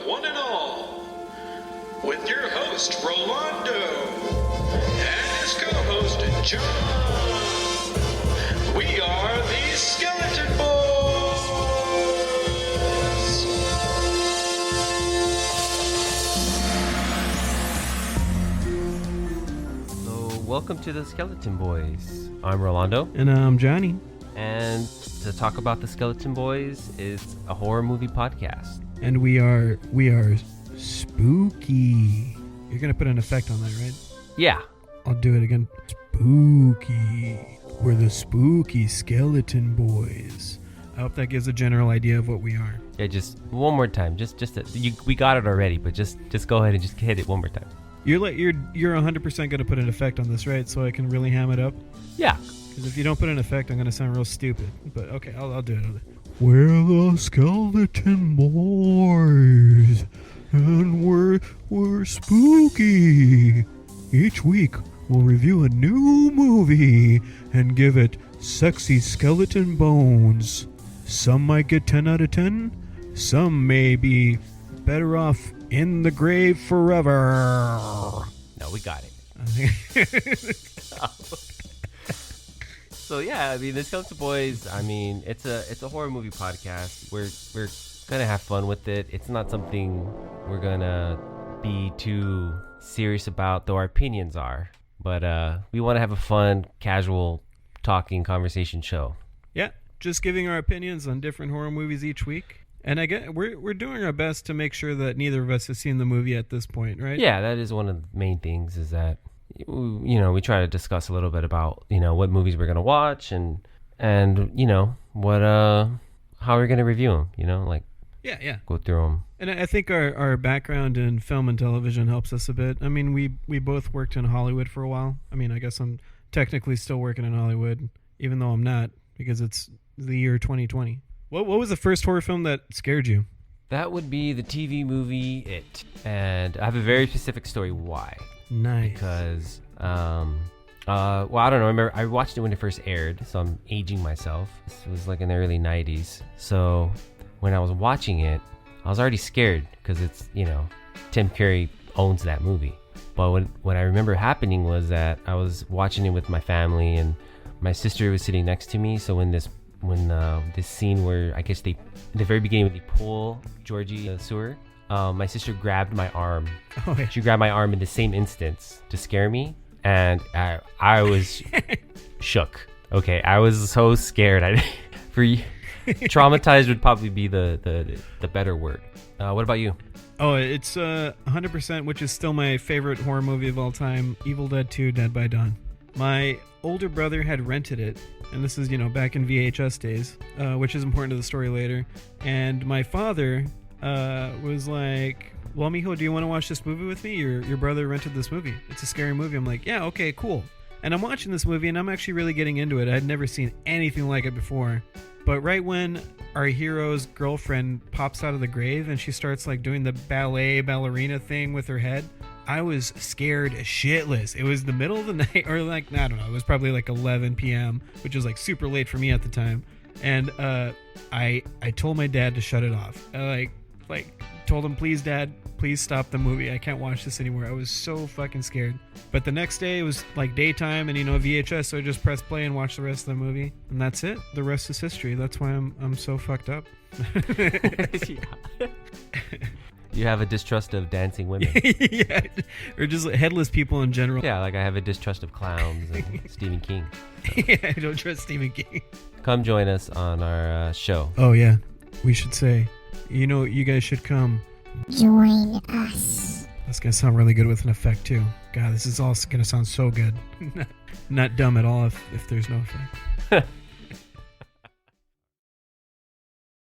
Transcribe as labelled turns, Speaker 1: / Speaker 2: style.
Speaker 1: one and all, with your host, Rolando, and his co-host, John. We are the Skeleton Boys!
Speaker 2: So, welcome to the Skeleton Boys. I'm Rolando.
Speaker 3: And I'm Johnny.
Speaker 2: And to talk about the Skeleton Boys is a horror movie podcast.
Speaker 3: And we are spooky. You're going to put an effect on that, right?
Speaker 2: Yeah.
Speaker 3: I'll do it again. Spooky. We're the spooky Skeleton Boys. I hope that gives a general idea of what we are.
Speaker 2: Yeah, just one more time. We got it already, but just go ahead and just hit it one more time.
Speaker 3: You're 100% going to put an effect on this, right? So I can really ham it up?
Speaker 2: Yeah.
Speaker 3: Because if you don't put an effect, I'm going to sound real stupid. But okay, I'll do it. We're the Skeleton Boys, and we're spooky. Each week, we'll review a new movie and give it sexy skeleton bones. Some might get 10 out of 10. Some may be better off in the grave forever.
Speaker 2: No, we got it. So yeah, I mean, the Skeleton Boys, I mean, it's a horror movie podcast. We're gonna have fun with it. It's not something we're gonna be too serious about, though our opinions are. But we want to have a fun, casual, talking conversation show.
Speaker 3: Yeah, just giving our opinions on different horror movies each week. And I get we're doing our best to make sure that neither of us has seen the movie at this point, right?
Speaker 2: Yeah, that is one of the main things, is that we try to discuss a little bit about what movies we're gonna watch and what how we're gonna review them.
Speaker 3: Yeah.
Speaker 2: Go through them.
Speaker 3: And I think our background in film and television helps us a bit. I mean, we both worked in Hollywood for a while. I mean, I guess I'm technically still working in Hollywood, even though I'm not, because it's the year 2020. What was the first horror film that scared you?
Speaker 2: That would be the TV movie It, and I have a very specific story why.
Speaker 3: Nice.
Speaker 2: Because I don't know. Remember, I watched it when it first aired, so I'm aging myself. This was like in the early 90s. So when I was watching it, I was already scared because it's, Tim Curry owns that movie. But what I remember happening was that I was watching it with my family, and my sister was sitting next to me. So when this scene where I guess in the very beginning when they pull Georgie the sewer, my sister grabbed my arm.
Speaker 3: Oh, yeah.
Speaker 2: She grabbed my arm in the same instance to scare me, and I was shook. Okay, I was so scared. Traumatized would probably be the better word. What about you?
Speaker 3: Oh, it's 100%, which is still my favorite horror movie of all time, Evil Dead 2: Dead by Dawn. My older brother had rented it, and this is, back in VHS days, which is important to the story later. And my father was like, well, mijo, do you want to watch this movie with me? Your brother rented this movie. It's a scary movie. I'm like, yeah, okay, cool. And I'm watching this movie, and I'm actually really getting into it. I'd never seen anything like it before. But right when our hero's girlfriend pops out of the grave and she starts doing the ballerina thing with her head, I was scared shitless. It was the middle of the night, or I don't know, it was probably 11 p.m., which was super late for me at the time. And I told my dad to shut it off. I told him, please, Dad, please stop the movie. I can't watch this anymore. I was so fucking scared. But the next day it was daytime and VHS, so I just pressed play and watched the rest of the movie, and that's it. The rest is history. That's why I'm so fucked up.
Speaker 2: You have a distrust of dancing women.
Speaker 3: Yeah, or just headless people in general.
Speaker 2: Yeah, I have a distrust of clowns and Stephen King. So.
Speaker 3: Yeah, I don't trust Stephen King.
Speaker 2: Come join us on our show.
Speaker 3: Oh yeah, we should say, you guys should come.
Speaker 4: Join us.
Speaker 3: That's gonna sound really good with an effect too. God, this is all gonna sound so good. Not dumb at all if there's no effect.